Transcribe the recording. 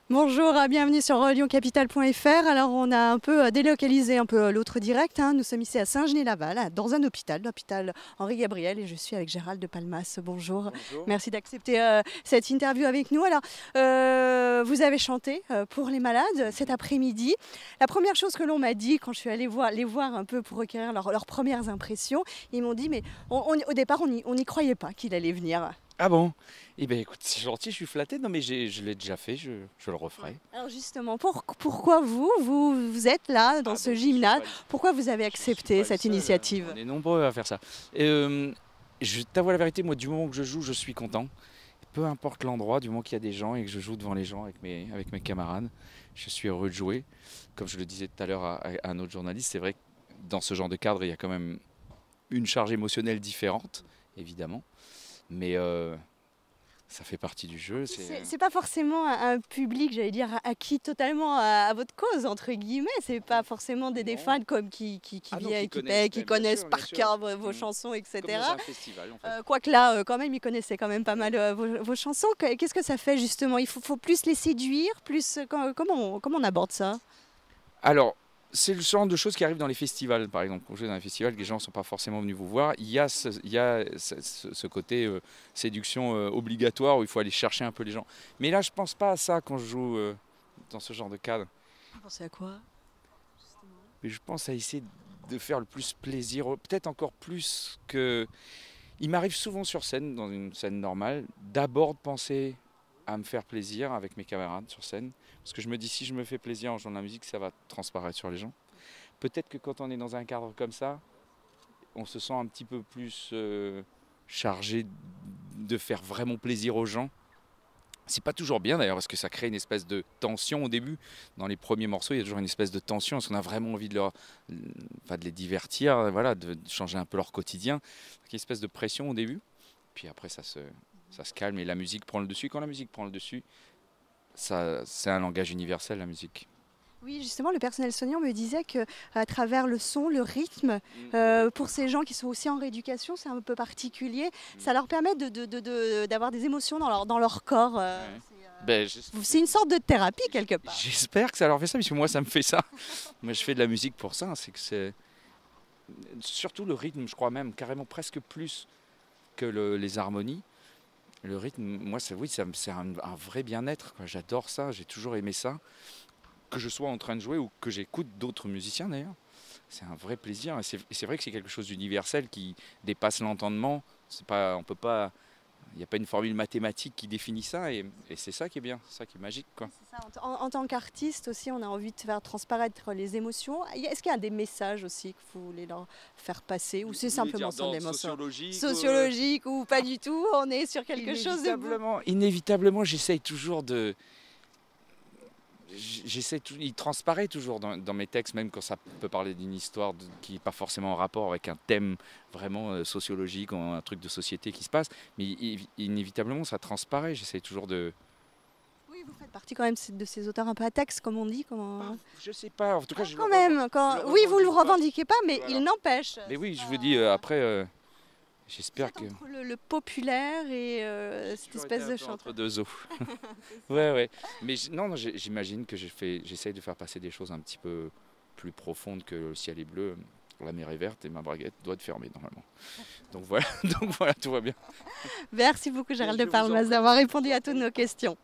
Bonjour, bienvenue sur lyoncapital.fr. Alors on a un peu délocalisé un peu l'autre direct. Nous sommes ici à Saint-Genis-Laval, dans un hôpital, l'hôpital Henri-Gabriel, et je suis avec Gérald de Palmas. Bonjour. Bonjour. Merci d'accepter cette interview avec nous. Alors vous avez chanté pour les malades cet après-midi. La première chose que l'on m'a dit quand je suis allée les voir un peu pour recueillir leurs premières impressions, ils m'ont dit mais au départ on n'y croyait pas qu'il allait venir. Ah bon? Eh bien écoute, c'est gentil, je suis flatté. Non mais je l'ai déjà fait, je le referai. Alors justement, pourquoi vous êtes là dans ce gymnase? Pourquoi vous avez accepté cette initiative? On est nombreux à faire ça. Je t'avoue la vérité, moi du moment que je joue, je suis content. Peu importe l'endroit, du moment qu'il y a des gens et que je joue devant les gens avec mes camarades, je suis heureux de jouer. Comme je le disais tout à l'heure à un autre journaliste, c'est vrai que dans ce genre de cadre, il y a quand même une charge émotionnelle différente, évidemment. Mais ça fait partie du jeu. C'est pas forcément un public, j'allais dire, acquis totalement à votre cause, entre guillemets. C'est pas forcément des fans comme qui connaissent par cœur vos chansons, etc. Comme dans un festival, en fait. Quoique là, quand même, ils connaissaient quand même pas mal vos chansons. Qu'est-ce que ça fait justement? Il faut plus les séduire, plus comment on aborde ça? Alors, c'est le genre de choses qui arrivent dans les festivals, par exemple. Quand je vais dans un festival, que les gens ne sont pas forcément venus vous voir, il y a ce côté séduction obligatoire où il faut aller chercher un peu les gens. Mais là, je pense pas à ça quand je joue dans ce genre de cadre. Vous pensez à quoi? Mais je pense à essayer de faire le plus plaisir, peut-être encore plus que... Il m'arrive souvent sur scène, dans une scène normale, d'abord de penser à me faire plaisir avec mes camarades sur scène. Parce que je me dis, si je me fais plaisir en jouant de la musique, ça va transparaître sur les gens. Peut-être que quand on est dans un cadre comme ça, on se sent un petit peu plus chargé de faire vraiment plaisir aux gens. C'est pas toujours bien d'ailleurs, parce que ça crée une espèce de tension au début. Dans les premiers morceaux, il y a toujours une espèce de tension, parce qu'on a vraiment envie de les divertir, voilà, de changer un peu leur quotidien. Il y a une espèce de pression au début. Puis après, ça se calme et la musique prend le dessus. Quand la musique prend le dessus, c'est un langage universel, la musique. Oui, justement, le personnel soignant me disait qu'à travers le son, le rythme, pour ces gens qui sont aussi en rééducation, c'est un peu particulier. Ça leur permet d'avoir des émotions dans leur corps. C'est une sorte de thérapie quelque part. J'espère que ça leur fait ça, parce que moi, ça me fait ça. Moi, je fais de la musique pour ça. C'est surtout le rythme, je crois même, carrément presque plus que les harmonies. Le rythme, moi, c'est un vrai bien-être. J'adore ça, j'ai toujours aimé ça. Que je sois en train de jouer ou que j'écoute d'autres musiciens d'ailleurs. C'est un vrai plaisir. Et c'est vrai que c'est quelque chose d'universel qui dépasse l'entendement. On peut pas, il n'y a pas une formule mathématique qui définit ça. Et c'est ça qui est bien, c'est ça qui est magique, quoi. Ça, en tant qu'artiste aussi, on a envie de faire transparaître les émotions. Est-ce qu'il y a des messages aussi que vous voulez leur faire passer, ou c'est simplement son émotion sociologique ou pas du tout? On est sur quelque chose de... Inévitablement, j'essaye toujours de... il transparaît toujours dans mes textes, même quand ça peut parler d'une histoire qui n'est pas forcément en rapport avec un thème vraiment sociologique ou un truc de société qui se passe. Mais inévitablement, ça transparaît. J'essaie toujours de... Oui, vous faites partie quand même de ces auteurs un peu à texte, comme on dit. Je sais pas, en tout cas... quand même, oui, vous ne le revendiquez pas, mais voilà. Il n'empêche. Mais oui, je vous dis, après... J'espère que... Entre le populaire et cette espèce de chant. Entre deux eaux. Ouais. Mais non, j'imagine que j'essaye de faire passer des choses un petit peu plus profondes que le ciel est bleu, la mer est verte et ma braguette doit être fermée normalement. Donc voilà, tout va bien. Merci beaucoup Gérald de Palmas d'avoir répondu à toutes nos questions.